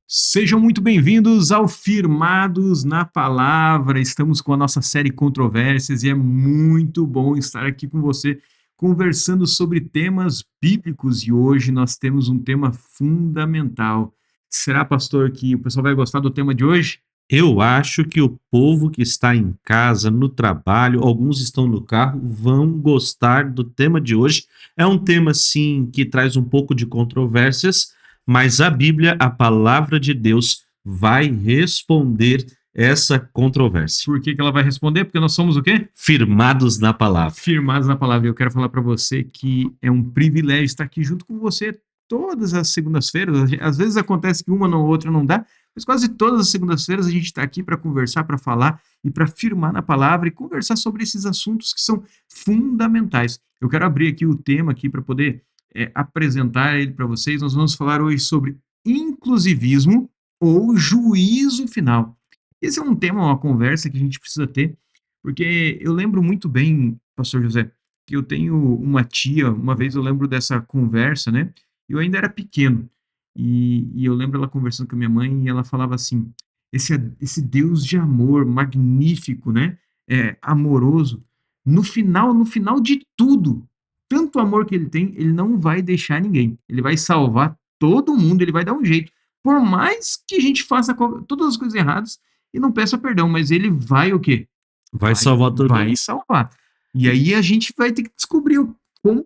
Sejam muito bem-vindos ao Firmados na Palavra. Estamos com a nossa série Controvérsias e é muito bom estar aqui com você conversando sobre temas bíblicos e hoje nós temos um tema fundamental. Será, pastor, que o pessoal vai gostar do tema de hoje? Eu acho que o povo que está em casa, no trabalho, alguns estão no carro, vão gostar do tema de hoje. É um tema, sim, que traz um pouco de controvérsias, mas a Bíblia, a palavra de Deus, vai responder essa controvérsia. Por que ela vai responder? Porque nós somos o quê? Firmados na palavra. Firmados na palavra. Eu quero falar para você que é um privilégio estar aqui junto com você todas as segundas-feiras. Às vezes acontece que uma ou outra não dá, mas quase todas as segundas-feiras a gente está aqui para conversar, para falar e para firmar na palavra e conversar sobre esses assuntos que são fundamentais. Eu quero abrir aqui o tema aqui para poder apresentar ele para vocês. Nós vamos falar hoje sobre inclusivismo ou juízo final. Esse é um tema, uma conversa que a gente precisa ter, porque eu lembro muito bem, pastor José, que eu tenho uma tia, uma vez eu lembro dessa conversa, né? Eu ainda era pequeno, e eu lembro ela conversando com a minha mãe, e ela falava assim, esse Deus de amor magnífico, né? Amoroso, no final de tudo, tanto amor que ele tem, ele não vai deixar ninguém. Ele vai salvar todo mundo, ele vai dar um jeito. Por mais que a gente faça todas as coisas erradas e não peça perdão, mas ele vai o quê? Vai salvar todo mundo. Vai salvar. E aí a gente vai ter que descobrir como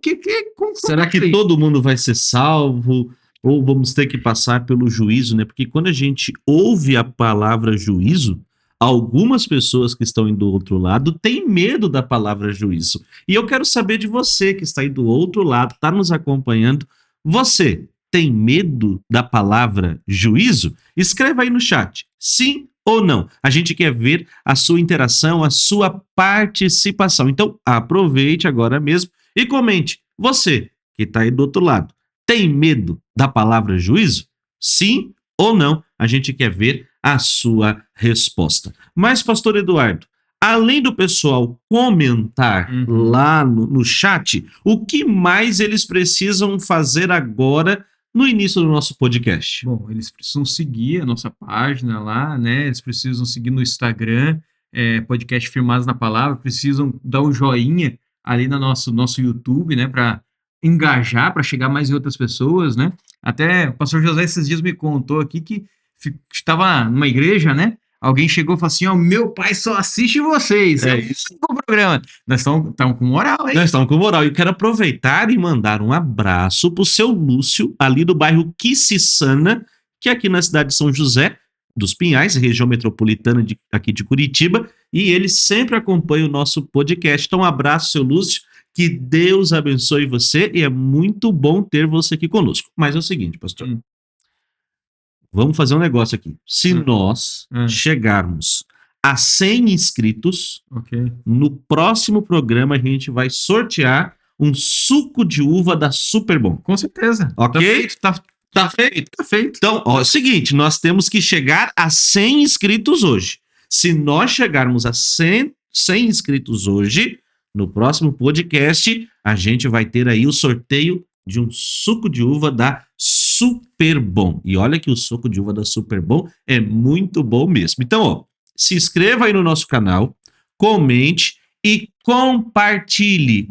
Será que todo mundo vai ser salvo? Ou vamos ter que passar pelo juízo, né? Porque quando a gente ouve a palavra juízo, algumas pessoas que estão aí do outro lado têm medo da palavra juízo. E eu quero saber de você que está aí do outro lado, está nos acompanhando. Você tem medo da palavra juízo? Escreva aí no chat, sim ou não. A gente quer ver a sua interação, a sua participação. Então, aproveite agora mesmo e comente. Você que está aí do outro lado, tem medo da palavra juízo? Sim ou não? A gente quer ver a sua resposta. Mas, pastor Eduardo, além do pessoal comentar lá no chat, o que mais eles precisam fazer agora no início do nosso podcast? Bom, eles precisam seguir a nossa página lá, né? Eles precisam seguir no Instagram, podcast Firmados na Palavra, precisam dar um joinha ali no nosso YouTube, né? Para engajar, para chegar mais em outras pessoas, né? Até o pastor José esses dias me contou aqui que estava numa igreja, né? Alguém chegou e falou assim, meu pai só assiste vocês. É isso o programa. Nós estamos com moral, hein? Nós estamos com moral. E eu quero aproveitar e mandar um abraço pro seu Lúcio, ali do bairro Quississana, que é aqui na cidade de São José dos Pinhais, região metropolitana aqui de Curitiba, e ele sempre acompanha o nosso podcast. Então, um abraço, seu Lúcio, que Deus abençoe você, e é muito bom ter você aqui conosco. Mas é o seguinte, pastor, vamos fazer um negócio aqui. Se nós chegarmos a 100 inscritos, no próximo programa a gente vai sortear um suco de uva da Superbom. Com certeza. Ok? Tá feito. Então, ó, é o seguinte, nós temos que chegar a 100 inscritos hoje. Se nós chegarmos a 100 inscritos hoje, no próximo podcast, a gente vai ter aí o sorteio de um suco de uva da Superbom. E olha que o suco de uva da Superbom é muito bom mesmo. Então, ó, se inscreva aí no nosso canal, comente e compartilhe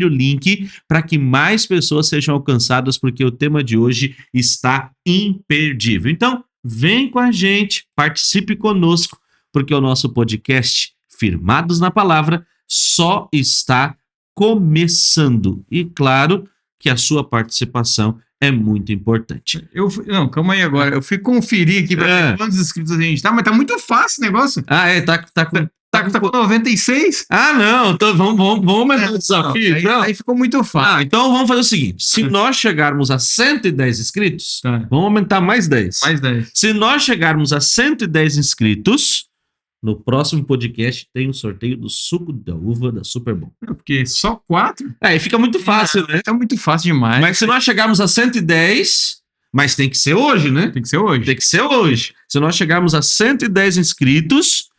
o link para que mais pessoas sejam alcançadas, porque o tema de hoje está imperdível. Então, vem com a gente, participe conosco, porque o nosso podcast Firmados na Palavra só está começando. E claro que a sua participação é muito importante. Calma aí agora. Eu fui conferir aqui para ver quantos inscritos a gente tá, mas tá muito fácil o negócio. Tá com 96? Ah, não. Então vamos aumentar o desafio. Aí ficou muito fácil. Então vamos fazer o seguinte. Se nós chegarmos a 110 inscritos, vamos aumentar mais 10. Mais 10. Se nós chegarmos a 110 inscritos, no próximo podcast tem o sorteio do suco da uva da Superbom. Porque só 4? Aí fica muito fácil, né? Fica muito fácil demais. Mas se nós chegarmos a 110, Mas tem que ser hoje, né? Tem que ser hoje. Tem que ser hoje. Se nós chegarmos a 110 inscritos,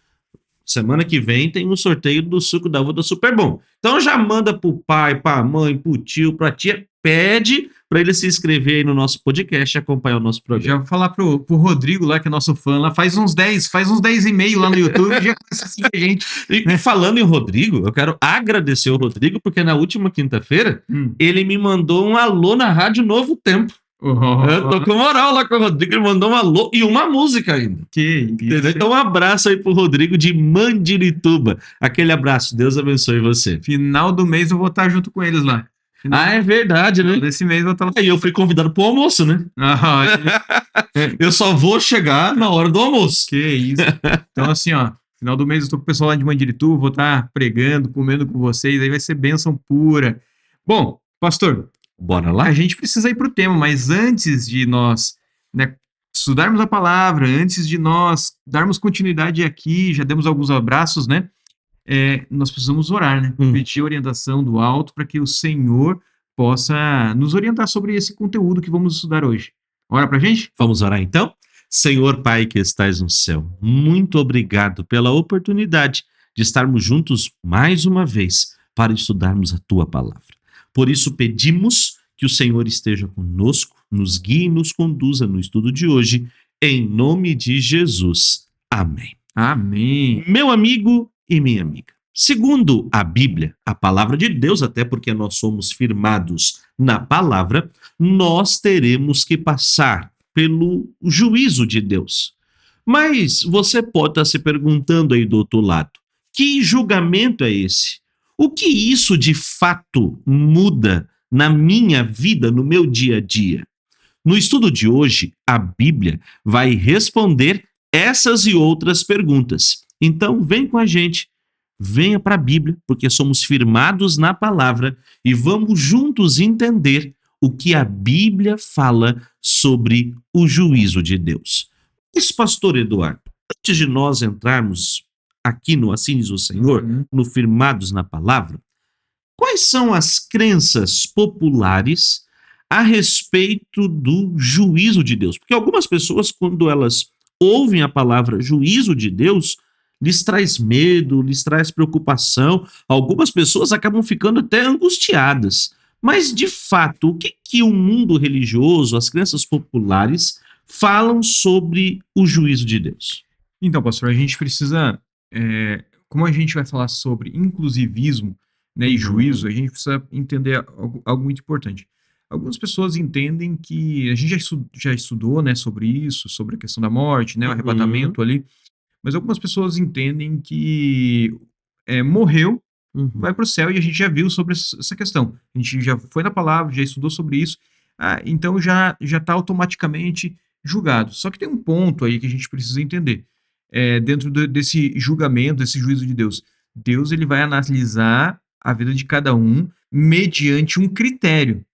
semana que vem tem um sorteio do suco da uva do Super Bom. Então já manda pro pai, pra mãe, pro tio, pra tia, pede pra ele se inscrever aí no nosso podcast e acompanhar o nosso programa. Já vou falar pro Rodrigo lá, que é nosso fã lá, faz uns 10,5 lá no YouTube, já começa a seguir a gente. E falando em Rodrigo, eu quero agradecer o Rodrigo, porque na última quinta-feira ele me mandou um alô na Rádio Novo Tempo. Eu tô com moral lá com o Rodrigo, ele mandou um alô e uma música ainda. Que isso. Então um abraço aí pro Rodrigo de Mandirituba. Aquele abraço, Deus abençoe você. Final do mês eu vou estar junto com eles lá. É verdade, né? Desse mês eu vou estar lá. Aí eu fui convidado pro almoço, né? Eu só vou chegar na hora do almoço. Que isso. Então assim, ó, final do mês eu tô com o pessoal lá de Mandirituba, vou estar pregando, comendo com vocês, aí vai ser bênção pura. Bom, pastor, bora lá? A gente precisa ir para o tema, mas antes de nós, né, estudarmos a palavra, antes de nós darmos continuidade aqui, já demos alguns abraços, né? Nós precisamos orar, né? Pedir orientação do alto para que o Senhor possa nos orientar sobre esse conteúdo que vamos estudar hoje. Ora pra gente? Vamos orar então? Senhor Pai que estais no céu, muito obrigado pela oportunidade de estarmos juntos mais uma vez para estudarmos a Tua palavra. Por isso pedimos que o Senhor esteja conosco, nos guie e nos conduza no estudo de hoje, em nome de Jesus. Amém. Amém. Meu amigo e minha amiga, segundo a Bíblia, a palavra de Deus, até porque nós somos firmados na palavra, nós teremos que passar pelo juízo de Deus. Mas você pode estar se perguntando aí do outro lado, que julgamento é esse? O que isso de fato muda na minha vida, no meu dia a dia? No estudo de hoje, a Bíblia vai responder essas e outras perguntas. Então, vem com a gente, venha para a Bíblia, porque somos firmados na palavra e vamos juntos entender o que a Bíblia fala sobre o juízo de Deus. Mas, pastor Eduardo, antes de nós entrarmos aqui no Assim diz o Senhor, no Firmados na Palavra, quais são as crenças populares a respeito do juízo de Deus? Porque algumas pessoas, quando elas ouvem a palavra juízo de Deus, lhes traz medo, lhes traz preocupação. Algumas pessoas acabam ficando até angustiadas. Mas, de fato, o que o mundo religioso, as crenças populares, falam sobre o juízo de Deus? Então, pastor, a gente precisa... como a gente vai falar sobre inclusivismo, né, e juízo, a gente precisa entender algo muito importante. Algumas pessoas entendem que... A gente já estudou, né, sobre isso, sobre a questão da morte, né, o arrebatamento ali, mas algumas pessoas entendem que morreu, vai para o céu, e a gente já viu sobre essa questão. A gente já foi na palavra, já estudou sobre isso, então já está automaticamente julgado. Só que tem um ponto aí que a gente precisa entender. Dentro desse julgamento, desse juízo de Deus. Deus ele vai analisar a vida de cada um mediante um critério.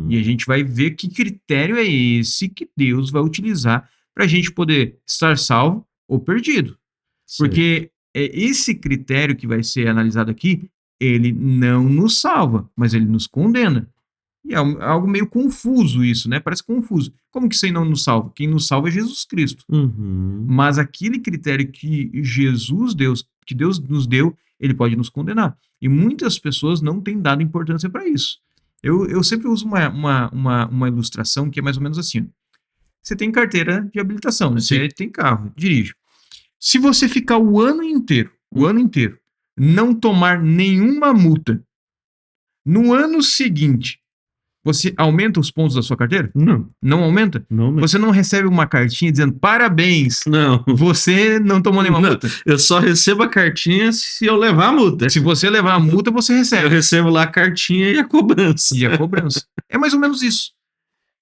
E a gente vai ver que critério é esse que Deus vai utilizar para a gente poder estar salvo ou perdido. Porque esse critério que vai ser analisado aqui, ele não nos salva, mas ele nos condena. E é algo meio confuso isso, né? Parece confuso. Como que isso aí não nos salva? Quem nos salva é Jesus Cristo. Mas aquele critério que que Deus nos deu, ele pode nos condenar. E muitas pessoas não têm dado importância para isso. Eu sempre uso uma ilustração que é mais ou menos assim. Você tem carteira de habilitação, né? Você tem carro, dirige. Se você ficar o ano inteiro, não tomar nenhuma multa, no ano seguinte, você aumenta os pontos da sua carteira? Não. Não aumenta? Não. Você não recebe uma cartinha dizendo parabéns, não. Você não tomou nenhuma multa? Eu só recebo a cartinha se eu levar a multa. Se você levar a multa, você recebe. Eu recebo lá a cartinha e a cobrança. É mais ou menos isso.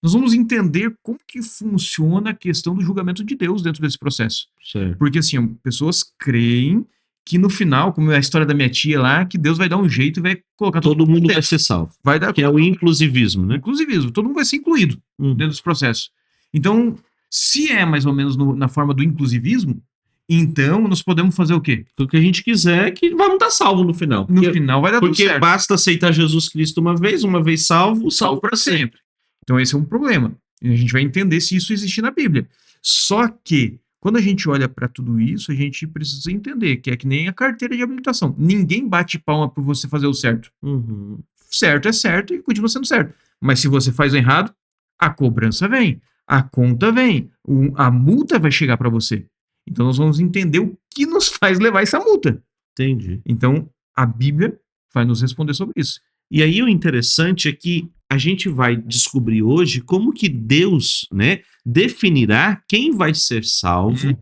Nós vamos entender como que funciona a questão do julgamento de Deus dentro desse processo. Certo. Porque assim, pessoas creem que no final, como é a história da minha tia lá, que Deus vai dar um jeito e vai colocar todo mundo vai ser salvo. Que é o inclusivismo, né? Inclusivismo. Todo mundo vai ser incluído dentro desse processo. Então, se é mais ou menos na forma do inclusivismo, então nós podemos fazer o quê? O que a gente quiser é que vamos estar salvo no final. No final vai dar tudo certo. Porque basta aceitar Jesus Cristo uma vez salvo para sempre. Então esse é um problema. E a gente vai entender se isso existe na Bíblia. Só que, quando a gente olha para tudo isso, a gente precisa entender que é que nem a carteira de habilitação. Ninguém bate palma por você fazer o certo. Uhum. Certo é certo e continua sendo certo. Mas se você faz o errado, a cobrança vem, a conta vem, a multa vai chegar para você. Então nós vamos entender o que nos faz levar essa multa. Entendi. Então a Bíblia vai nos responder sobre isso. E aí o interessante é que a gente vai descobrir hoje como que Deus, né, definirá quem vai ser salvo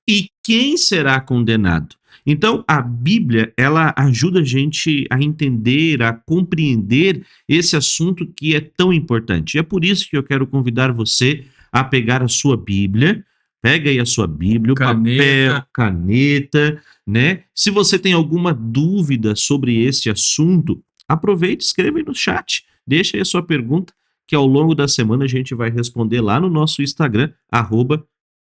e quem será condenado. Então, a Bíblia, ela ajuda a gente a entender, a compreender esse assunto que é tão importante. E é por isso que eu quero convidar você a pegar a sua Bíblia, pega aí a sua Bíblia, o papel, caneta, né? Se você tem alguma dúvida sobre esse assunto, aproveite, escreva aí no chat, deixa aí a sua pergunta, que ao longo da semana a gente vai responder lá no nosso Instagram,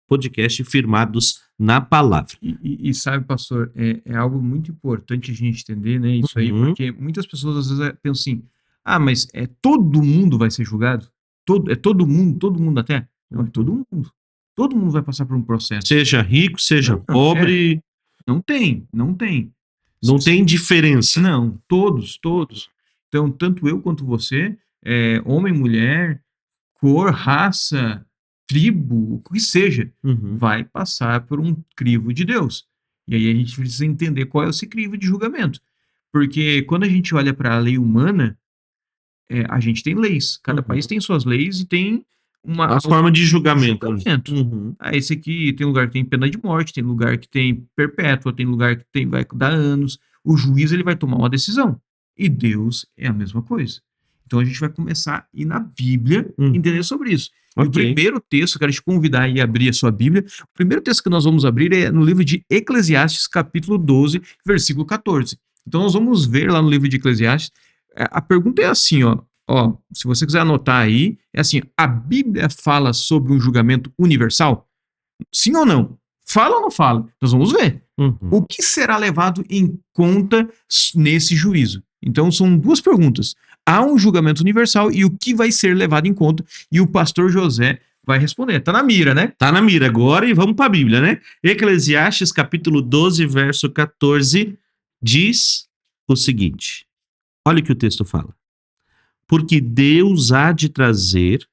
@podcast Firmados na Palavra. E sabe, pastor, é algo muito importante a gente entender, né, isso aí, porque muitas pessoas às vezes pensam assim, mas todo mundo vai ser julgado? Todo mundo da terra? Não, é todo mundo. Todo mundo vai passar por um processo. Seja rico, seja pobre. Não tem. Não tem diferença. Não, todos. Então, tanto eu quanto você, homem, mulher, cor, raça, tribo, o que seja, vai passar por um crivo de Deus. E aí a gente precisa entender qual é esse crivo de julgamento. Porque quando a gente olha para a lei humana, a gente tem leis. Cada país tem suas leis e tem a forma de julgamento. Esse aqui tem lugar que tem pena de morte, tem lugar que tem perpétua, tem lugar que vai dar anos. O juiz ele vai tomar uma decisão. E Deus é a mesma coisa. Então a gente vai começar a ir na Bíblia entender sobre isso. Okay. O primeiro texto, eu quero te convidar a abrir a sua Bíblia. O primeiro texto que nós vamos abrir é no livro de Eclesiastes, capítulo 12, versículo 14. Então nós vamos ver lá no livro de Eclesiastes. A pergunta é assim, ó, se você quiser anotar aí, é assim, a Bíblia fala sobre um julgamento universal? Sim ou não? Fala ou não fala? Nós vamos ver. O que será levado em conta nesse juízo? Então são duas perguntas. Há um julgamento universal e o que vai ser levado em conta? E o pastor José vai responder. Tá na mira, né? Tá na mira agora e vamos para a Bíblia, né? Eclesiastes capítulo 12, verso 14, diz o seguinte. Olha o que o texto fala. Porque Deus há de trazer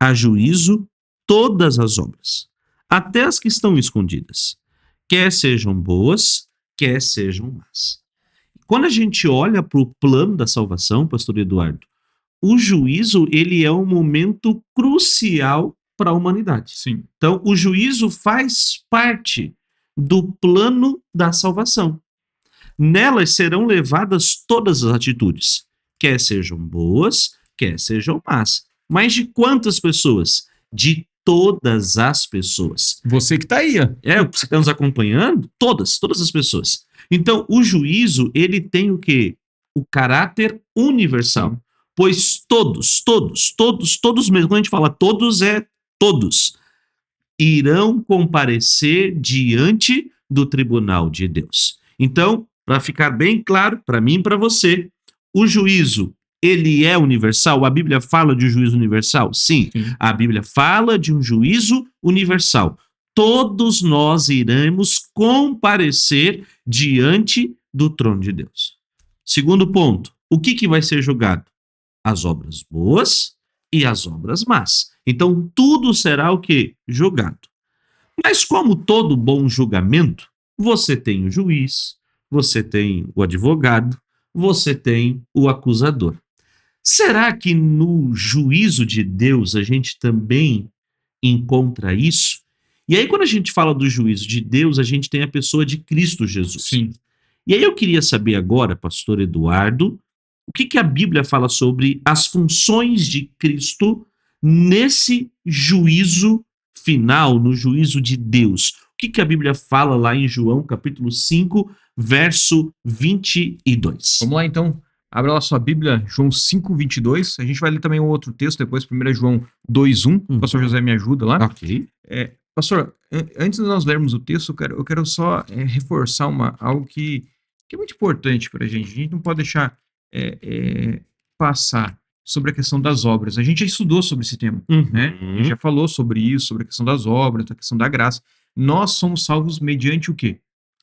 a juízo todas as obras, até as que estão escondidas, quer sejam boas, quer sejam más. Quando a gente olha para o plano da salvação, pastor Eduardo, o juízo ele é um momento crucial para a humanidade. Sim. Então, o juízo faz parte do plano da salvação. Nelas serão levadas todas as atitudes, quer sejam boas, quer sejam más. Mas de quantas pessoas? De todas as pessoas. Você que está aí, ó. Você está nos acompanhando? Todas as pessoas. Então, o juízo, ele tem o quê? O caráter universal. Sim. Pois todos mesmo, quando a gente fala todos, é todos, irão comparecer diante do tribunal de Deus. Então, para ficar bem claro, para mim e para você, o juízo, ele é universal? A Bíblia fala de um juízo universal? Sim. A Bíblia fala de um juízo universal. Todos nós iremos comparecer diante do trono de Deus. Segundo ponto, o que vai ser julgado? As obras boas e as obras más. Então, tudo será o quê? Julgado. Mas como todo bom julgamento, você tem o juiz, você tem o advogado, você tem o acusador. Será que no juízo de Deus a gente também encontra isso? E aí, quando a gente fala do juízo de Deus, a gente tem a pessoa de Cristo Jesus. Sim. E aí eu queria saber agora, pastor Eduardo, o que a Bíblia fala sobre as funções de Cristo nesse juízo final, no juízo de Deus. O que a Bíblia fala lá em João, capítulo 5, verso 22. Vamos lá, então. Abra lá sua Bíblia, João 5, 22. A gente vai ler também um outro texto depois, 1 João 2, 1. O pastor José me ajuda lá. Ok. Pastor, antes de nós lermos o texto, eu quero só reforçar algo que é muito importante para a gente. A gente não pode deixar passar. sobre a questão das obras. A gente já estudou sobre esse tema, né? A gente já falou sobre isso, sobre a questão das obras, a questão da graça. Nós somos salvos mediante o quê?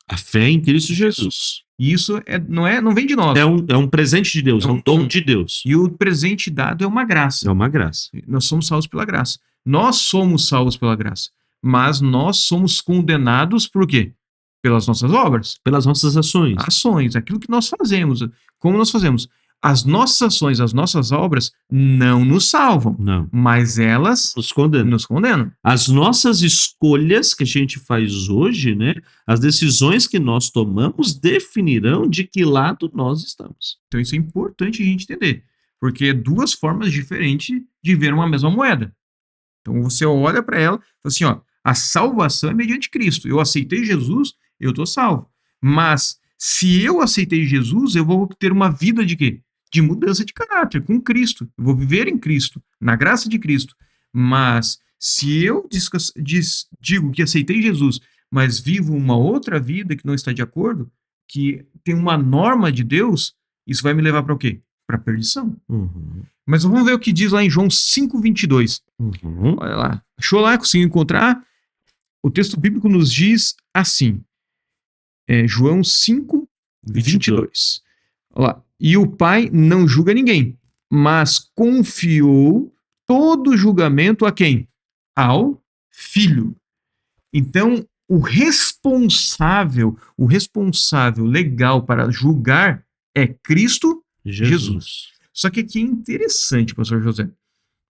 A fé em Cristo Jesus. E isso não vem de nós. É um presente de Deus, é um dom de Deus. E o presente dado é uma graça. É uma graça. Nós somos salvos pela graça. Nós somos salvos pela graça. Mas nós somos condenados por quê? Pelas nossas obras. Pelas nossas ações. Ações, aquilo que nós fazemos. Como nós fazemos? As nossas ações, as nossas obras não nos salvam. Não. Mas elas nos condenam. As nossas escolhas que a gente faz hoje, né? As decisões que nós tomamos definirão de que lado nós estamos. Então isso é importante a gente entender. Porque é duas formas diferentes de ver uma mesma moeda. Então você olha para ela e fala assim, ó, a salvação é mediante Cristo. Eu aceitei Jesus, eu estou salvo. Mas se eu aceitei Jesus, eu vou ter uma vida de quê? De mudança de caráter, com Cristo. Eu vou viver em Cristo, na graça de Cristo. Mas se eu digo que aceitei Jesus, mas vivo uma outra vida que não está de acordo, que tem uma norma de Deus, isso vai me levar para o quê? Para a perdição. Mas vamos ver o que diz lá em João 5:22. Olha lá. Achou lá, conseguiu encontrar? O texto bíblico nos diz assim. João 5:22. Olha lá. E o Pai não julga ninguém, mas confiou todo o julgamento a quem? Ao Filho. Então, o responsável legal para julgar é Cristo Jesus. Só que aqui é interessante, pastor José,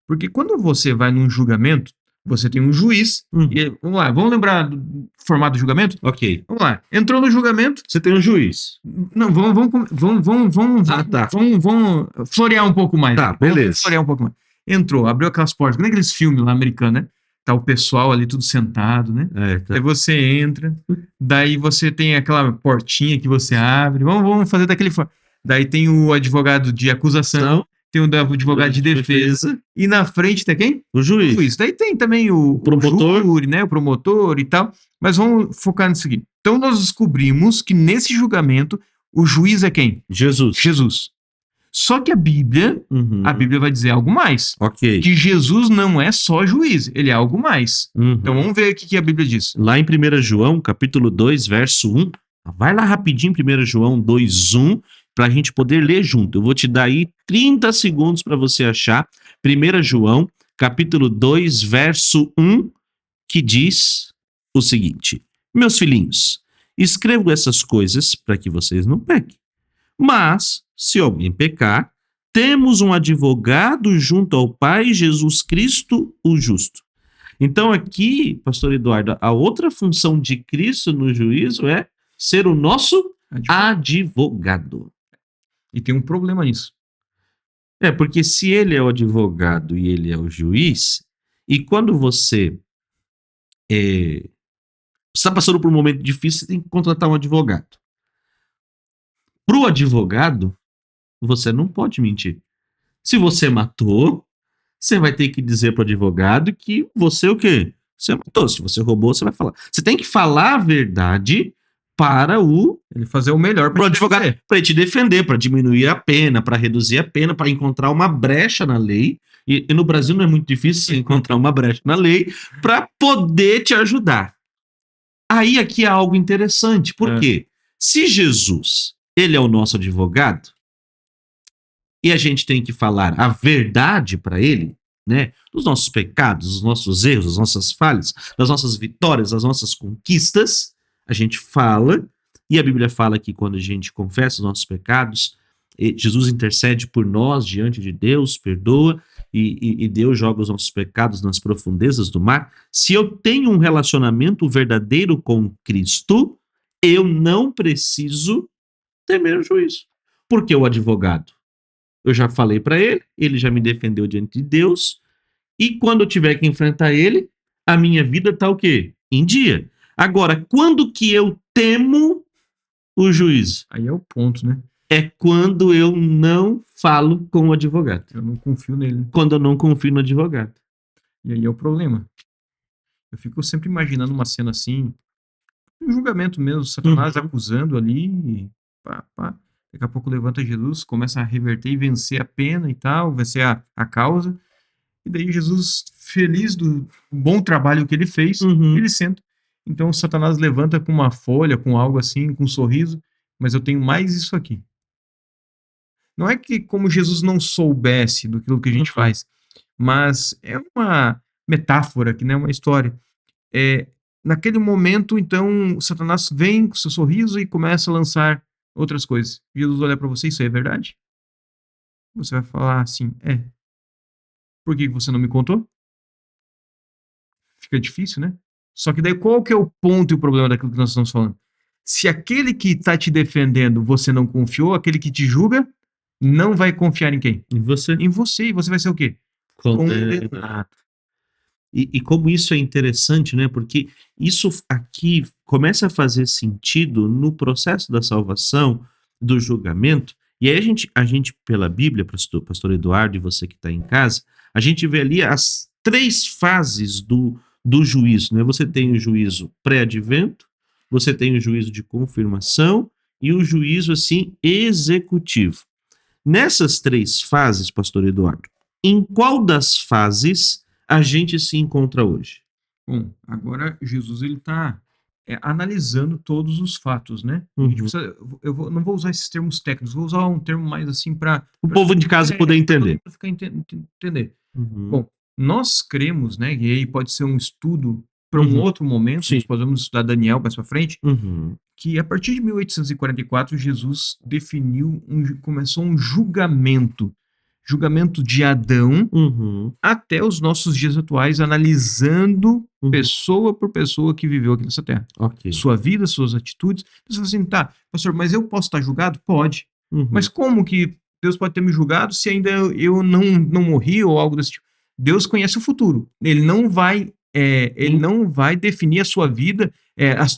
porque quando você vai num julgamento, você tem um juiz, e, vamos lá, vamos lembrar do formato do julgamento? Ok. Vamos lá, entrou no julgamento... Você tem um juiz. Não, vamos florear um pouco mais. Tá, beleza. Vamos florear um pouco mais. Entrou, abriu aquelas portas, nem aqueles filmes lá americanos, né? Tá o pessoal ali tudo sentado, né? Tá. Aí você entra, daí você tem aquela portinha que você abre, vamos fazer daquele... Daí tem o advogado de acusação, tem o advogado de defesa, e na frente tem quem? O juiz. Daí tem também o promotor, júri, né? O promotor e tal. Mas vamos focar nisso aqui. Então nós descobrimos que nesse julgamento o juiz é quem? Jesus. Só que a Bíblia vai dizer algo mais. Ok. Que Jesus não é só juiz, ele é algo mais. Então vamos ver o que a Bíblia diz. Lá em 1 João, capítulo 2, verso 1. Vai lá rapidinho, 1 João 2, 1, para a gente poder ler junto. Eu vou te dar aí 30 segundos para você achar. 1 João, capítulo 2, verso 1, que diz o seguinte: Meus filhinhos, escrevo essas coisas para que vocês não pequem. Mas, se alguém pecar, temos um advogado junto ao Pai, Jesus Cristo, o justo. Então aqui, pastor Eduardo, a outra função de Cristo no juízo é ser o nosso advogado. E tem um problema nisso. Porque se ele é o advogado e ele é o juiz, e quando você está passando por um momento difícil, você tem que contratar um advogado. Para o advogado, você não pode mentir. Se você matou, você vai ter que dizer para o advogado que você o quê? Você matou. Se você roubou, você vai falar. Você tem que falar a verdade para ele fazer o melhor para o advogado, para te defender, para diminuir a pena, para reduzir a pena, para encontrar uma brecha na lei. E no Brasil não é muito difícil encontrar uma brecha na lei para poder te ajudar. Aí aqui é algo interessante, porque se Jesus, ele é o nosso advogado, e a gente tem que falar a verdade para ele, né? Dos nossos pecados, dos nossos erros, das nossas falhas, das nossas vitórias, das nossas conquistas, a gente fala, e a Bíblia fala que quando a gente confessa os nossos pecados, Jesus intercede por nós diante de Deus, perdoa, e Deus joga os nossos pecados nas profundezas do mar. Se eu tenho um relacionamento verdadeiro com Cristo, eu não preciso temer o juízo. Porque o advogado, eu já falei para ele, ele já me defendeu diante de Deus, e quando eu tiver que enfrentar ele, a minha vida está o quê? Em dia. Agora, quando que eu temo o juízo? Aí é o ponto, né? É quando eu não falo com o advogado. Eu não confio nele. Quando eu não confio no advogado. E aí é o problema. Eu fico sempre imaginando uma cena assim, um julgamento mesmo, Satanás acusando ali, pá. Daqui a pouco levanta Jesus, começa a reverter e vencer a pena e tal, vencer a causa. E daí Jesus, feliz do bom trabalho que ele fez, Uhum. ele senta. Então Satanás levanta com uma folha, com algo assim, com um sorriso, mas eu tenho mais isso aqui. Não é que como Jesus não soubesse do que a gente Uhum. faz, mas é uma metáfora aqui, né? Uma história. É, naquele momento, então, Satanás vem com seu sorriso e começa a lançar outras coisas. Jesus olha para você, isso aí é verdade? Você vai falar assim, por que você não me contou? Fica difícil, né? Só que daí qual que é o ponto e o problema daquilo que nós estamos falando? Se aquele que está te defendendo você não confiou, aquele que te julga não vai confiar em quem? E você? Em você. E você vai ser o quê? Condenado. E como isso é interessante, né? Porque isso aqui começa a fazer sentido no processo da salvação, do julgamento. E aí a gente pela Bíblia, pastor Eduardo e você que está em casa, a gente vê ali as três fases do juízo, né? Você tem o juízo pré-advento, você tem o juízo de confirmação e o juízo, assim, executivo. Nessas três fases, pastor Eduardo, em qual das fases a gente se encontra hoje? Bom, agora Jesus ele está analisando todos os fatos, né? A gente Uhum. precisa, não vou usar esses termos técnicos, vou usar um termo mais assim para O povo de casa poder entender. ficar entender. Uhum. Bom, nós cremos, né? E aí pode ser um estudo para um Uhum. outro momento. Sim. Nós podemos estudar Daniel mais para frente, Uhum. que a partir de 1844 Jesus começou um julgamento de Adão Uhum. até os nossos dias atuais, analisando Uhum. pessoa por pessoa que viveu aqui nessa terra. Ok. Sua vida, suas atitudes. Você fala assim, tá, pastor, mas eu posso estar julgado? Pode. Uhum. Mas como que Deus pode ter me julgado se ainda eu não morri ou algo desse tipo? Deus conhece o futuro. Ele não vai definir a sua vida,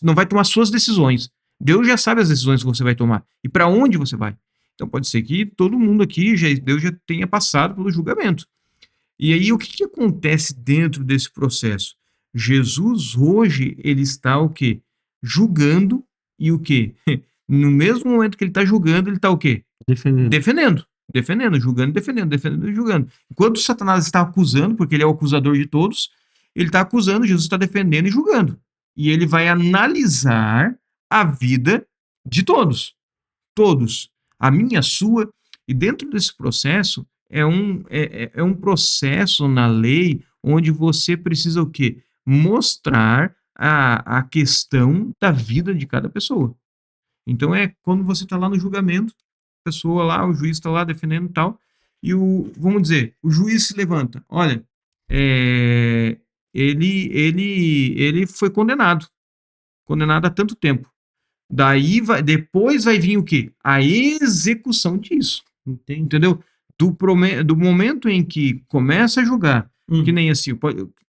não vai tomar suas decisões. Deus já sabe as decisões que você vai tomar e para onde você vai. Então pode ser que todo mundo aqui, Deus já tenha passado pelo julgamento. E aí, o que acontece dentro desse processo? Jesus, hoje, ele está o quê? Julgando e o quê? No mesmo momento que ele está julgando, ele está o quê? Defendendo. Defendendo, julgando, defendendo e julgando. Enquanto Satanás está acusando, porque ele é o acusador de todos, ele está acusando, Jesus está defendendo e julgando. E ele vai analisar a vida de todos. Todos. A minha, a sua. E dentro desse processo, é um processo na lei onde você precisa o quê? Mostrar a questão da vida de cada pessoa. Então é quando você está lá no julgamento, a pessoa lá, o juiz está lá defendendo e tal, e vamos dizer, o juiz se levanta, olha, é, ele foi condenado a tanto tempo. Daí depois vai vir o quê? A execução disso. Entendeu? Do momento em que começa a julgar, que nem assim,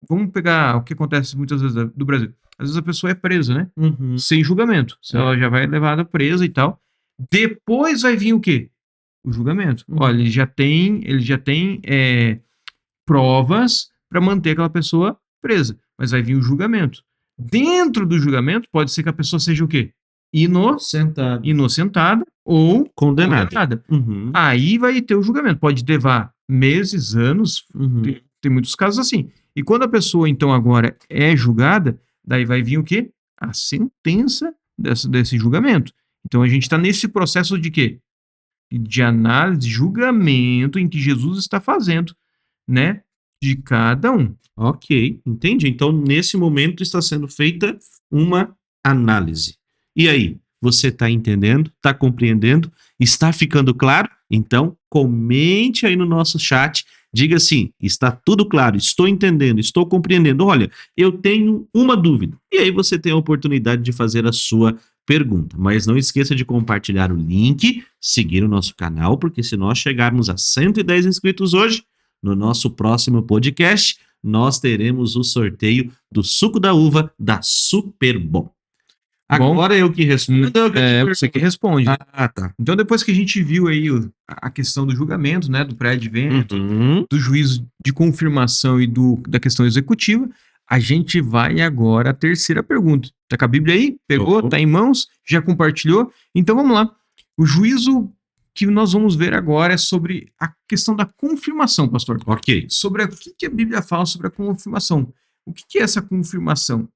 vamos pegar o que acontece muitas vezes do Brasil. Às vezes a pessoa é presa, né? Uhum. Sem julgamento. Ela já vai levada presa e tal. Depois vai vir o quê? O julgamento. Olha, ele já tem provas para manter aquela pessoa presa. Mas vai vir o julgamento. Dentro do julgamento, pode ser que a pessoa seja o quê? Inocentada ou condenada. Uhum. Aí vai ter o julgamento. Pode levar meses, anos, Uhum. tem muitos casos assim. E quando a pessoa, então, agora é julgada, daí vai vir o quê? A sentença desse julgamento. Então a gente está nesse processo de quê? De análise, de julgamento em que Jesus está fazendo, né? De cada um. Ok, entendi. Então, nesse momento está sendo feita uma análise. E aí, você está entendendo? Está compreendendo? Está ficando claro? Então, comente aí no nosso chat. Diga assim: está tudo claro, estou entendendo, estou compreendendo. Olha, eu tenho uma dúvida. E aí você tem a oportunidade de fazer a sua pergunta. Mas não esqueça de compartilhar o link, seguir o nosso canal, porque se nós chegarmos a 110 inscritos hoje, no nosso próximo podcast, nós teremos o sorteio do suco da uva da Super Bom. Agora eu que respondo. Você que responde. Ah, tá. Então, depois que a gente viu aí a questão do julgamento, né, do pré-advento, do juízo de confirmação e da questão executiva, a gente vai agora à terceira pergunta. Tá com a Bíblia aí? Pegou? Tá em mãos? Já compartilhou? Então, vamos lá. O juízo que nós vamos ver agora é sobre a questão da confirmação, pastor. Ok. Sobre o que a Bíblia fala sobre a confirmação. O que é essa confirmação?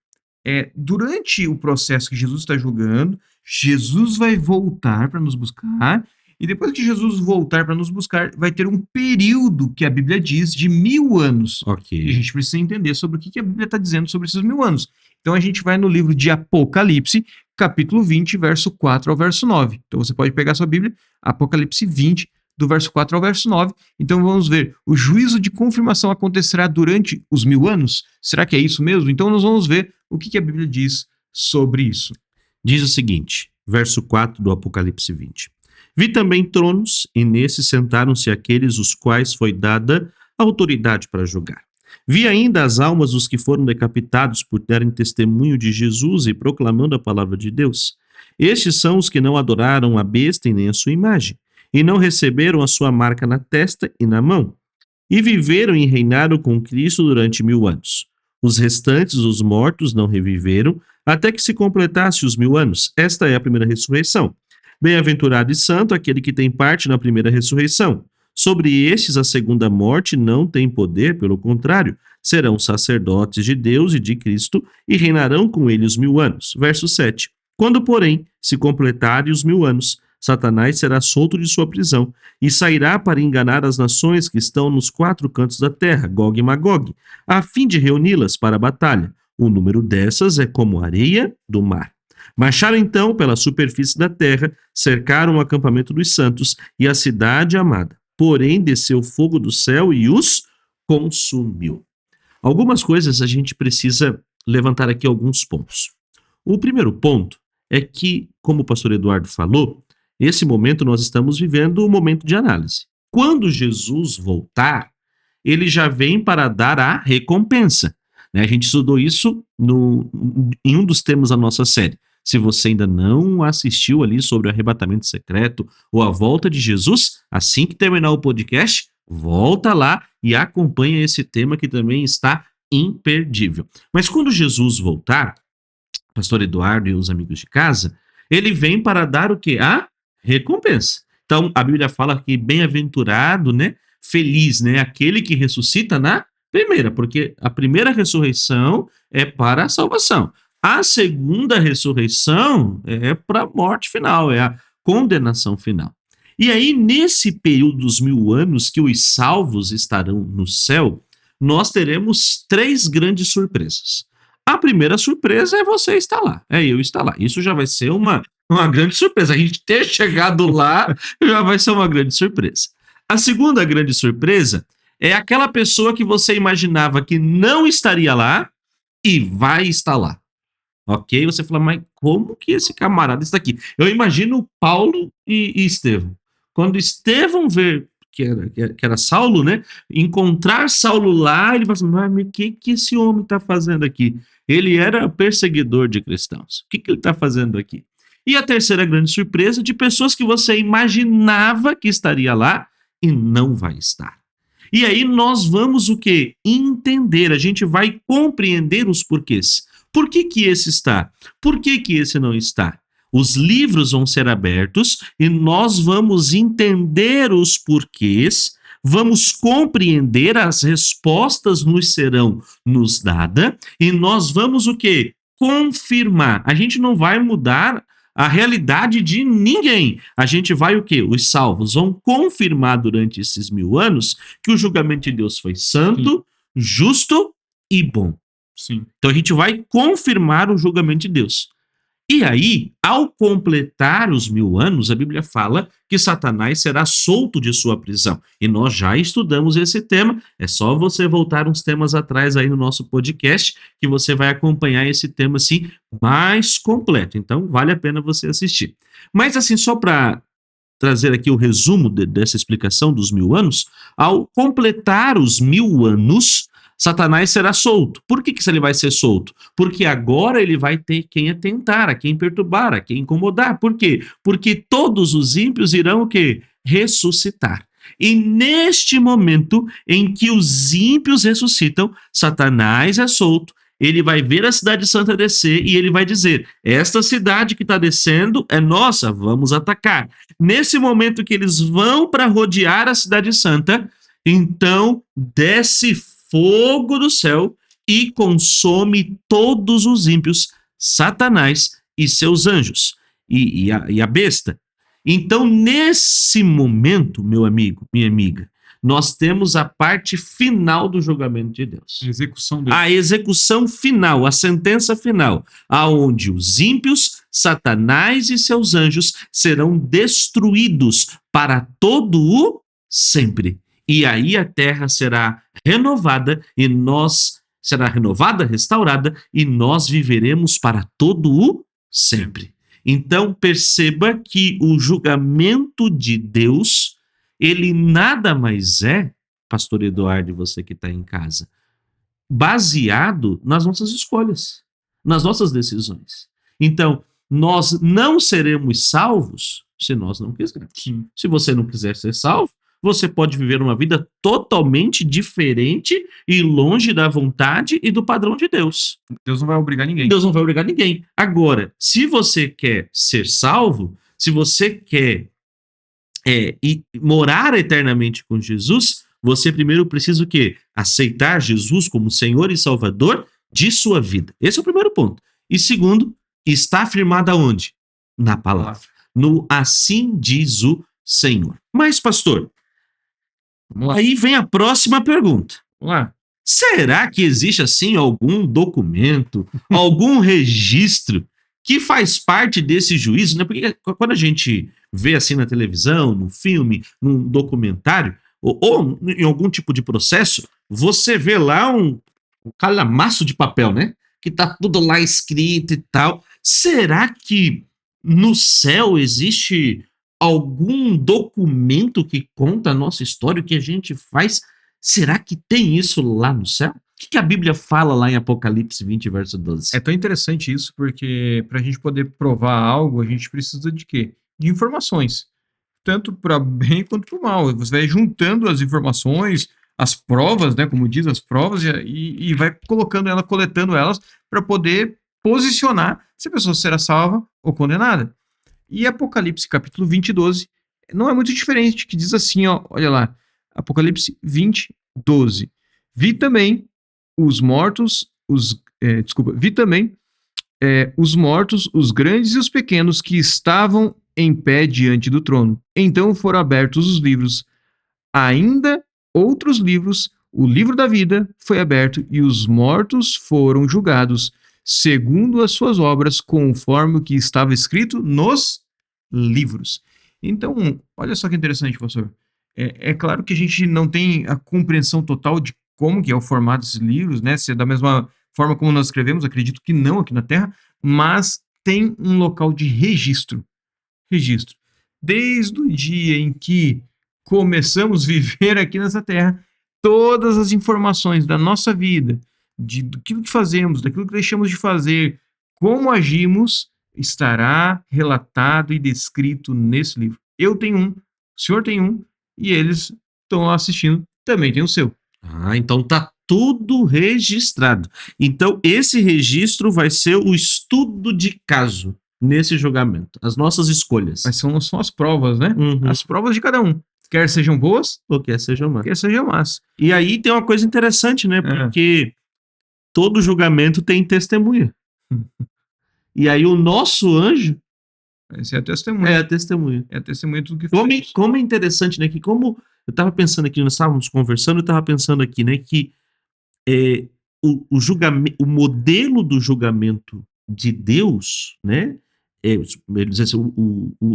Durante o processo que Jesus está julgando, Jesus vai voltar para nos buscar, e depois que Jesus voltar para nos buscar, vai ter um período que a Bíblia diz de 1000 anos. Ok. E a gente precisa entender sobre o que a Bíblia está dizendo sobre esses 1000 anos. Então a gente vai no livro de Apocalipse, capítulo 20, verso 4 ao verso 9. Então você pode pegar sua Bíblia, Apocalipse 20, do verso 4 ao verso 9. Então vamos ver, o juízo de confirmação acontecerá durante os 1000 anos? Será que é isso mesmo? Então nós vamos ver o que a Bíblia diz sobre isso. Diz o seguinte, verso 4 do Apocalipse 20. Vi também tronos, e nesses sentaram-se aqueles os quais foi dada autoridade para julgar. Vi ainda as almas dos que foram decapitados por darem testemunho de Jesus e proclamando a palavra de Deus. Estes são os que não adoraram a besta e nem a sua imagem, e não receberam a sua marca na testa e na mão, e viveram e reinaram com Cristo durante 1000 anos. Os restantes, os mortos, não reviveram, até que se completasse os 1000 anos. Esta é a primeira ressurreição. Bem-aventurado e santo aquele que tem parte na primeira ressurreição. Sobre estes a segunda morte não tem poder, pelo contrário, serão sacerdotes de Deus e de Cristo e reinarão com ele os 1000 anos. Verso 7. Quando, porém, se completarem os 1000 anos, Satanás será solto de sua prisão e sairá para enganar as nações que estão nos 4 cantos da terra, Gog e Magog, a fim de reuni-las para a batalha. O número dessas é como a areia do mar. Marcharam então pela superfície da terra, cercaram o acampamento dos santos e a cidade amada. Porém, desceu fogo do céu e os consumiu. Algumas coisas a gente precisa levantar aqui alguns pontos. O primeiro ponto é que, como o pastor Eduardo falou, nesse momento nós estamos vivendo um momento de análise. Quando Jesus voltar, ele já vem para dar a recompensa. A gente estudou isso em um dos temas da nossa série. Se você ainda não assistiu ali sobre o arrebatamento secreto ou a volta de Jesus, assim que terminar o podcast, volta lá e acompanha esse tema que também está imperdível. Mas quando Jesus voltar, pastor Eduardo e os amigos de casa, ele vem para dar o quê? A recompensa. Então, a Bíblia fala que bem-aventurado, feliz, aquele que ressuscita na primeira, porque a primeira ressurreição é para a salvação. A segunda ressurreição é para a morte final, é a condenação final. E aí, nesse período dos 1000 anos que os salvos estarão no céu, nós teremos 3 grandes surpresas. A primeira surpresa é você estar lá, é eu estar lá. Isso já vai ser uma grande surpresa. A gente ter chegado lá já vai ser uma grande surpresa. A segunda grande surpresa é aquela pessoa que você imaginava que não estaria lá e vai estar lá. Ok? Você fala, mas como que esse camarada está aqui? Eu imagino Paulo e Estevão. Quando Estevão vê que era Saulo, encontrar Saulo lá, ele fala assim, mas o que esse homem está fazendo aqui? Ele era perseguidor de cristãos. O que ele está fazendo aqui? E a terceira grande surpresa de pessoas que você imaginava que estaria lá e não vai estar. E aí nós vamos o quê? Entender, a gente vai compreender os porquês. Por que esse está? Por que esse não está? Os livros vão ser abertos e nós vamos entender os porquês, vamos compreender, as respostas nos serão nos dadas e nós vamos o quê? Confirmar. A gente não vai mudar a realidade de ninguém. A gente vai o quê? Os salvos vão confirmar durante esses 1000 anos que o julgamento de Deus foi santo, justo e bom. Sim. Então a gente vai confirmar o julgamento de Deus. E aí, ao completar os 1000 anos, a Bíblia fala que Satanás será solto de sua prisão. E nós já estudamos esse tema. É só você voltar uns temas atrás aí no nosso podcast que você vai acompanhar esse tema assim mais completo. Então, vale a pena você assistir. Mas assim, só para trazer aqui o resumo dessa explicação dos 1000 anos, ao completar os 1000 anos, Satanás será solto. Por que ele vai ser solto? Porque agora ele vai ter quem atentar, a quem perturbar, a quem incomodar. Por quê? Porque todos os ímpios irão o quê? Ressuscitar. E neste momento em que os ímpios ressuscitam, Satanás é solto ele vai ver a cidade santa descer e ele vai dizer: esta cidade que está descendo é nossa, vamos atacar. Nesse momento que eles vão para rodear a cidade santa, então desce fogo do céu e consome todos os ímpios, Satanás e seus anjos, e a besta. Então, nesse momento, meu amigo, minha amiga, nós temos a parte final do julgamento de Deus. Execução dele. A execução final, a sentença final, aonde os ímpios, Satanás e seus anjos serão destruídos para todo o sempre. E aí a terra será renovada e nós será renovada, restaurada e nós viveremos para todo o sempre. Então perceba que o julgamento de Deus, ele nada mais é, pastor Eduardo e você que está em casa, baseado nas nossas escolhas, nas nossas decisões. Então, nós não seremos salvos se nós não quisermos. Sim. Se você não quiser ser salvo, você pode viver uma vida totalmente diferente e longe da vontade e do padrão de Deus. Deus não vai obrigar ninguém. Deus não vai obrigar ninguém. Agora, se você quer ser salvo, se você quer e morar eternamente com Jesus, você primeiro precisa o quê? Aceitar Jesus como Senhor e Salvador de sua vida. Esse é o primeiro ponto. E segundo, está afirmado aonde? Na palavra. No assim diz o Senhor. Mas, pastor, aí vem a próxima pergunta. Vamos lá. Será que existe, assim, algum documento, algum registro que faz parte desse juízo, né? Porque quando a gente vê assim na televisão, no filme, num documentário, ou em algum tipo de processo, você vê lá um calhamaço de papel, né? Que tá tudo lá escrito e tal. Será que no céu existe algum documento que conta a nossa história, o que a gente faz? Será que tem isso lá no céu? O que a Bíblia fala lá em Apocalipse 20, verso 12? É tão interessante isso, porque para a gente poder provar algo, a gente precisa de quê? De informações. Tanto para bem quanto para o mal. Você vai juntando as informações, as provas, né? Como diz, as provas, e vai colocando ela, coletando elas, para poder posicionar se a pessoa será salva ou condenada. E Apocalipse capítulo 20, 12, não é muito diferente, que diz assim, ó, olha lá, Apocalipse 20, 12. Vi também os mortos, os mortos, os grandes e os pequenos que estavam em pé diante do trono. Então foram abertos os livros. Ainda outros livros, o livro da vida foi aberto e os mortos foram julgados segundo as suas obras, conforme o que estava escrito nos livros. Então, olha só que interessante, pastor. É claro que a gente não tem a compreensão total de como que é o formato desses livros, né? Se é da mesma forma como nós escrevemos, acredito que não aqui na Terra, mas tem um local de registro. Registro. Desde o dia em que começamos a viver aqui nessa Terra, todas as informações da nossa vida, daquilo que fazemos, daquilo que deixamos de fazer, como agimos, estará relatado e descrito nesse livro. Eu tenho um, o senhor tem um, e eles estão assistindo, também tem o seu. Então tá tudo registrado. Então esse registro vai ser o estudo de caso nesse julgamento, as nossas escolhas. Mas são as provas, né? Uhum. As provas de cada um. Quer sejam boas, ou quer sejam más. Quer sejam más. E aí tem uma coisa interessante, né? Porque todo julgamento tem testemunha. E aí o nosso anjo esse é a testemunha. É a testemunha. É a testemunha de tudo que faz. Como é interessante, né? Que como eu estava pensando aqui, nós estávamos conversando, eu estava pensando aqui, né? Que o julgamento, o modelo do julgamento de Deus, né?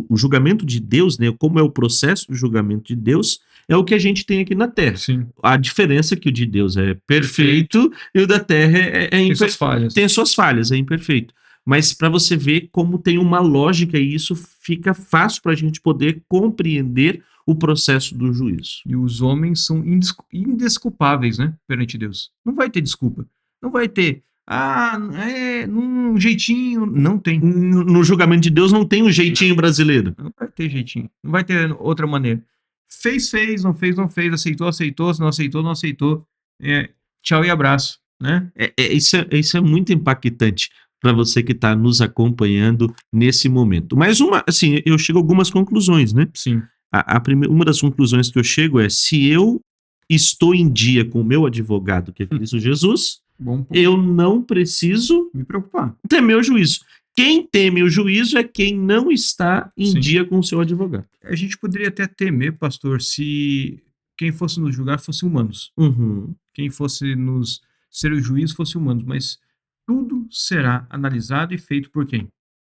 O julgamento de Deus, né? Como é o processo do julgamento de Deus, é o que a gente tem aqui na Terra. Sim. A diferença é que o de Deus é perfeito e o da Terra é tem suas falhas. Tem suas falhas, é imperfeito. Mas para você ver como tem uma lógica e isso fica fácil para a gente poder compreender o processo do juízo. E os homens são indesculpáveis, né? Perante Deus. Não vai ter desculpa. Não vai ter, num jeitinho. Não tem. No julgamento de Deus não tem um jeitinho brasileiro. Não vai ter jeitinho. Não vai ter outra maneira. Fez, não fez, aceitou, se não aceitou, não aceitou. Tchau e abraço. né? Isso é muito impactante para você que está nos acompanhando nesse momento. Mas assim, eu chego a algumas conclusões, né? Sim. Uma das conclusões que eu chego é: se eu estou em dia com o meu advogado, que é Cristo Jesus, Bom ponto. eu não preciso Me preocupar. temer o juízo. Quem teme o juízo é quem não está em dia com o seu advogado. A gente poderia até temer, pastor, se quem fosse nos julgar fosse humanos. Uhum. Quem fosse nos ser o juiz fosse humanos, mas tudo será analisado e feito por quem?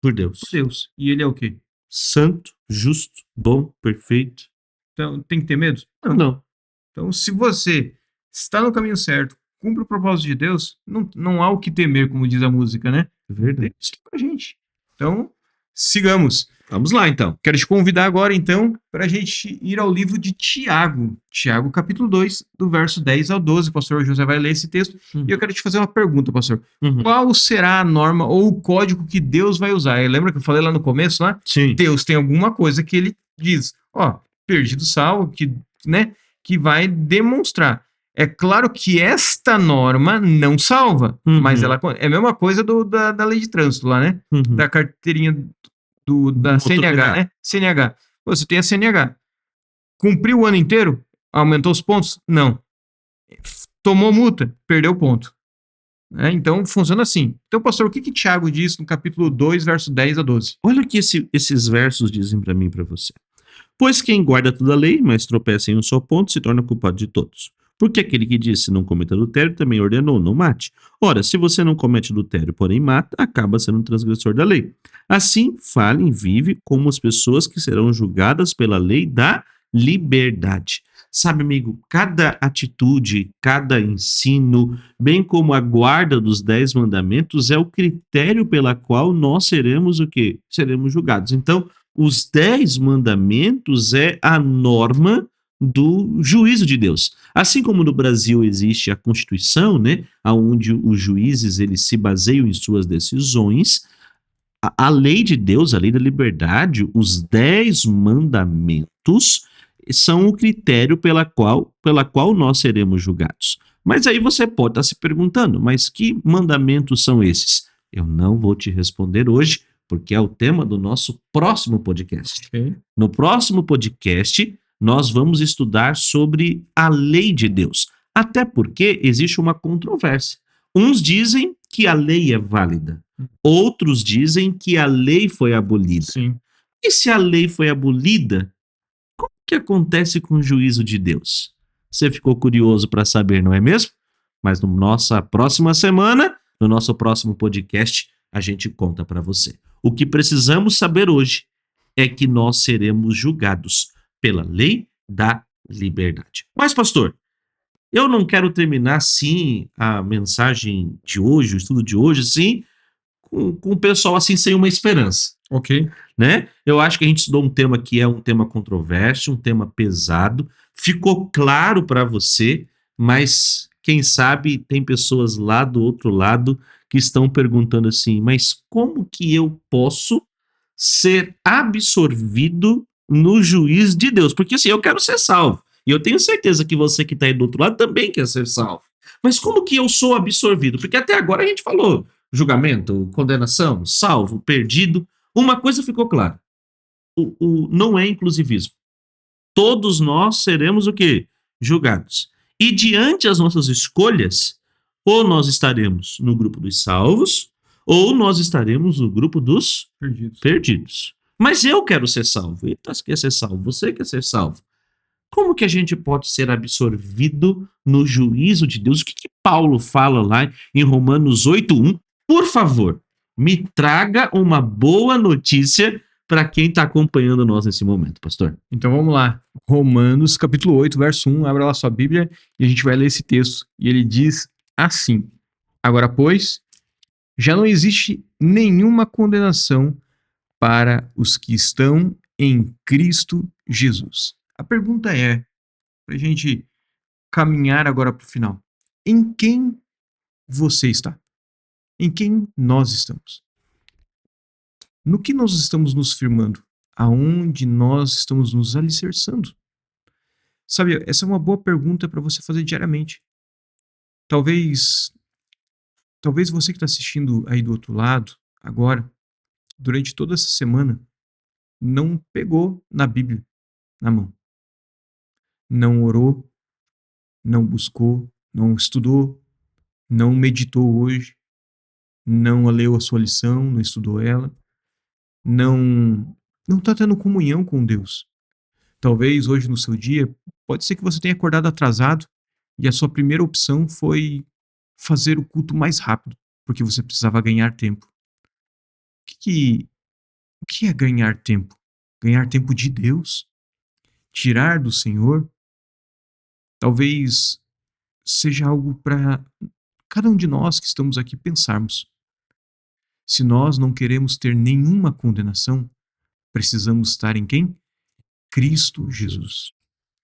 Por Deus. Por Deus. E ele é o quê? Santo, justo, bom, perfeito. Então, tem que ter medo? Não. Então, se você está no caminho certo, cumpre o propósito de Deus, não há o que temer, como diz a música, né? Verdade. Deus está com a gente. Então, sigamos. Vamos lá, então. Quero te convidar agora, então, para a gente ir ao livro de Tiago. Tiago, capítulo 2, do verso 10 ao 12. O pastor José vai ler esse texto. E eu quero te fazer uma pergunta, pastor. Qual será a norma ou o código que Deus vai usar? Lembra que eu falei lá no começo, lá? Sim. Deus tem alguma coisa que ele diz. Perdido salvo, que vai demonstrar. É claro que esta norma não salva, mas ela é a mesma coisa da lei de trânsito lá, né? Da carteirinha da CNH, né? CNH. Você tem a CNH. Cumpriu o ano inteiro? Aumentou os pontos? Não. Tomou multa? Perdeu ponto. Então, funciona assim. Então, pastor, o que Tiago diz no capítulo 2, verso 10 a 12? Olha o que esses versos dizem para mim e para você. Pois quem guarda toda a lei, mas tropeça em um só ponto, se torna culpado de todos. Porque aquele que disse não cometa adultério também ordenou, não mate. Ora, se você não comete adultério, porém mata, acaba sendo um transgressor da lei. Assim, fale e vive como as pessoas que serão julgadas pela lei da liberdade. Sabe, amigo, cada atitude, cada ensino, bem como a guarda dos 10 mandamentos, é o critério pela qual nós seremos o quê? Seremos julgados. Então, os 10 mandamentos é a norma do juízo de Deus. Assim como no Brasil existe a Constituição, né, onde os juízes eles se baseiam em suas decisões, a lei de Deus, a lei da liberdade, os 10 mandamentos são o critério pela qual nós seremos julgados. Mas aí você pode estar se perguntando, mas que mandamentos são esses? Eu não vou te responder hoje, porque é o tema do nosso próximo podcast. Okay. No próximo podcast, nós vamos estudar sobre a lei de Deus. Até porque existe uma controvérsia. Uns dizem que a lei é válida. Outros dizem que a lei foi abolida. Sim. E se a lei foi abolida, como que acontece com o juízo de Deus? Você ficou curioso para saber, não é mesmo? Mas na nossa próxima semana, no nosso próximo podcast, a gente conta para você. O que precisamos saber hoje é que nós seremos julgados pela lei da liberdade. Mas, pastor, eu não quero terminar, sim, a mensagem de hoje, o estudo de hoje, assim, com o pessoal, assim, sem uma esperança. Ok. Né? Eu acho que a gente estudou um tema que é um tema controverso, um tema pesado. Ficou claro para você, mas quem sabe tem pessoas lá do outro lado que estão perguntando assim, mas como que eu posso ser absorvido no juiz de Deus? Porque assim, eu quero ser salvo. E eu tenho certeza que você que está aí do outro lado também quer ser salvo. Mas como que eu sou absorvido? Porque até agora a gente falou julgamento, condenação, salvo, perdido. Uma coisa ficou clara, não é inclusivismo. Todos nós seremos o quê? Julgados. E diante das nossas escolhas, ou nós estaremos no grupo dos salvos, ou nós estaremos no grupo dos perdidos. Mas eu quero ser salvo, ele quer ser salvo, você quer ser salvo. Como que a gente pode ser absorvido no juízo de Deus? O que Paulo fala lá em Romanos 8:1? Por favor, me traga uma boa notícia para quem está acompanhando nós nesse momento, pastor. Então vamos lá. Romanos, capítulo 8, verso 1. Abra lá sua Bíblia e a gente vai ler esse texto. E ele diz assim: Agora, pois, já não existe nenhuma condenação para os que estão em Cristo Jesus. A pergunta é, para a gente caminhar agora para o final, em quem você está? Em quem nós estamos? No que nós estamos nos firmando? Aonde nós estamos nos alicerçando? Sabe, essa é uma boa pergunta para você fazer diariamente. Talvez Talvez você que está assistindo aí do outro lado, agora, durante toda essa semana, não pegou na Bíblia na mão. Não orou, não buscou, não estudou, não meditou hoje, não leu a sua lição, não estudou ela, não está tendo comunhão com Deus. Talvez hoje no seu dia, pode ser que você tenha acordado atrasado e a sua primeira opção foi fazer o culto mais rápido, porque você precisava ganhar tempo. Que, o que é ganhar tempo? Ganhar tempo de Deus? Tirar do Senhor? Talvez seja algo para cada um de nós que estamos aqui pensarmos. Se nós não queremos ter nenhuma condenação, precisamos estar em quem? Cristo Jesus.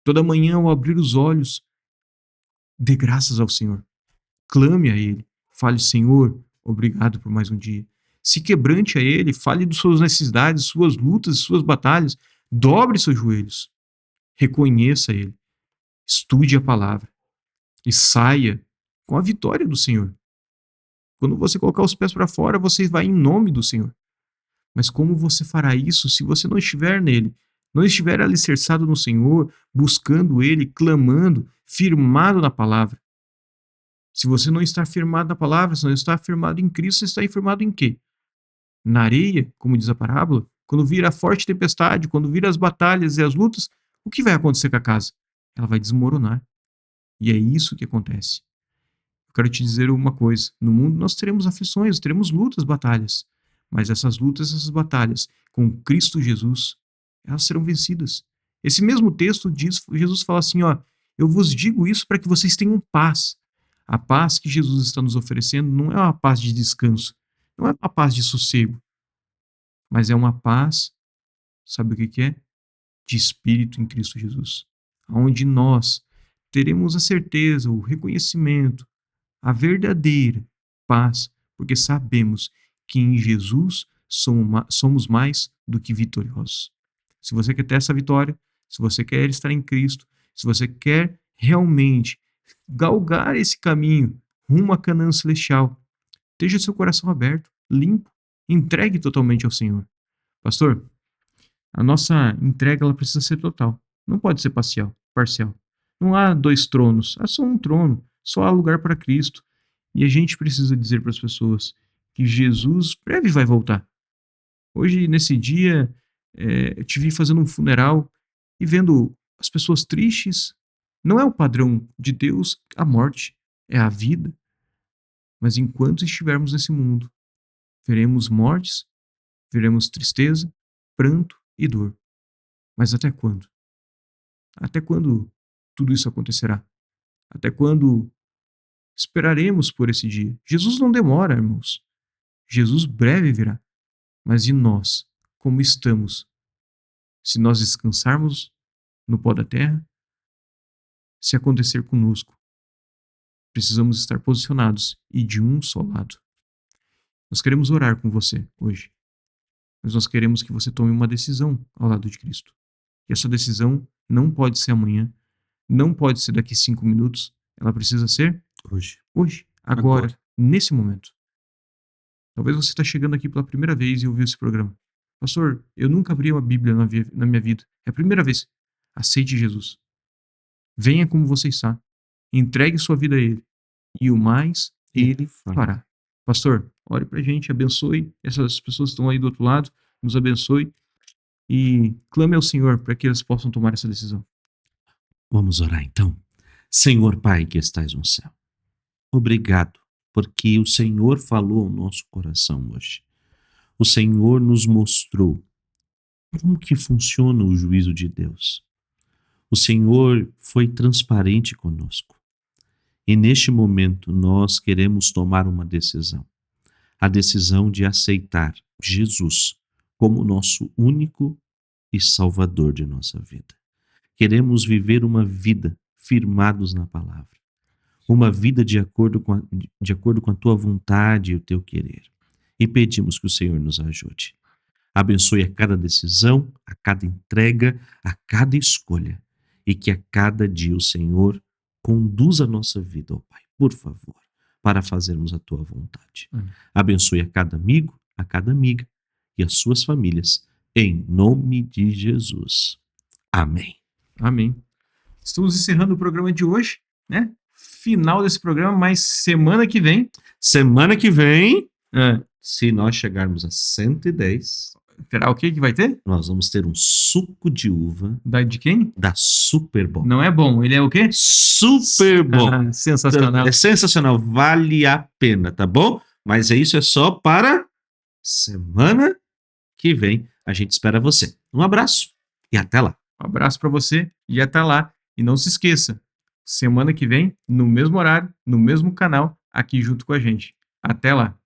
Toda manhã, ao abrir os olhos, dê graças ao Senhor. Clame a Ele. Fale, Senhor, obrigado por mais um dia. Se quebrante a Ele, fale de suas necessidades, suas lutas, suas batalhas. Dobre seus joelhos. Reconheça Ele. Estude a palavra. E saia com a vitória do Senhor. Quando você colocar os pés para fora, você vai em nome do Senhor. Mas como você fará isso se você não estiver nele? Não estiver alicerçado no Senhor, buscando Ele, clamando, firmado na palavra? Se você não está firmado na palavra, se não está firmado em Cristo, você está firmado em quê? Na areia, como diz a parábola? Quando vir a forte tempestade, quando vir as batalhas e as lutas, o que vai acontecer com a casa? Ela vai desmoronar. E é isso que acontece. Eu quero te dizer uma coisa: no mundo nós teremos aflições, teremos lutas, batalhas. Mas essas lutas, essas batalhas, com Cristo Jesus, elas serão vencidas. Esse mesmo texto diz, Jesus fala assim, ó, eu vos digo isso para que vocês tenham paz. A paz que Jesus está nos oferecendo não é uma paz de descanso, não é uma paz de sossego, mas é uma paz, sabe o que que é? De espírito em Cristo Jesus. Onde nós teremos a certeza, o reconhecimento, a verdadeira paz, porque sabemos que em Jesus somos mais do que vitoriosos. Se você quer ter essa vitória, se você quer estar em Cristo, se você quer realmente galgar esse caminho rumo à Canaã celestial, esteja seu coração aberto, limpo, entregue totalmente ao Senhor. Pastor, a nossa entrega ela precisa ser total, não pode ser parcial. Não há dois tronos, há só um trono, só há lugar para Cristo. E a gente precisa dizer para as pessoas que Jesus breve vai voltar. Hoje, nesse dia, eu te vi fazendo um funeral e vendo as pessoas tristes. Não é o padrão de Deus a morte, é a vida. Mas enquanto estivermos nesse mundo, veremos mortes, veremos tristeza, pranto e dor. Mas até quando? Até quando tudo isso acontecerá? Até quando esperaremos por esse dia? Jesus não demora, irmãos. Jesus breve virá. Mas e nós? Como estamos? Se nós descansarmos no pó da terra, se acontecer conosco, precisamos estar posicionados e de um só lado. Nós queremos orar com você hoje, mas nós queremos que você tome uma decisão ao lado de Cristo. E essa decisão não pode ser amanhã, não pode ser daqui 5 minutos, ela precisa ser hoje, agora, nesse momento. Talvez você está chegando aqui pela primeira vez e ouviu esse programa. Pastor, eu nunca abri uma Bíblia na minha vida. É a primeira vez. Aceite Jesus. Venha como você está. Entregue sua vida a Ele. E o mais Ele fará. Pastor, ore pra gente, abençoe essas pessoas que estão aí do outro lado, nos abençoe e clame ao Senhor para que eles possam tomar essa decisão. Vamos orar então. Senhor Pai que estais no céu, obrigado porque o Senhor falou ao nosso coração hoje. O Senhor nos mostrou como que funciona o juízo de Deus. O Senhor foi transparente conosco. E neste momento nós queremos tomar uma decisão. A decisão de aceitar Jesus como nosso único e salvador de nossa vida. Queremos viver uma vida firmados na palavra. Uma vida de acordo com a tua vontade e o teu querer. E pedimos que o Senhor nos ajude. Abençoe a cada decisão, a cada entrega, a cada escolha. E que a cada dia o Senhor conduza a nossa vida, ó Pai. Por favor, para fazermos a tua vontade. Amém. Abençoe a cada amigo, a cada amiga e as suas famílias, em nome de Jesus. Amém. Amém. Estamos encerrando o programa de hoje, né? Final desse programa, mas semana que vem... Semana que vem, se nós chegarmos a 110... Terá o que vai ter? Nós vamos ter um suco de uva. De quem? Da Super Bom. Não é bom, ele é o quê? Super bom. Sensacional. É sensacional, vale a pena, tá bom? Mas isso é só para semana que vem. A gente espera você. Um abraço e até lá. Um abraço para você e até lá. E não se esqueça, semana que vem, no mesmo horário, no mesmo canal, aqui junto com a gente. Até lá.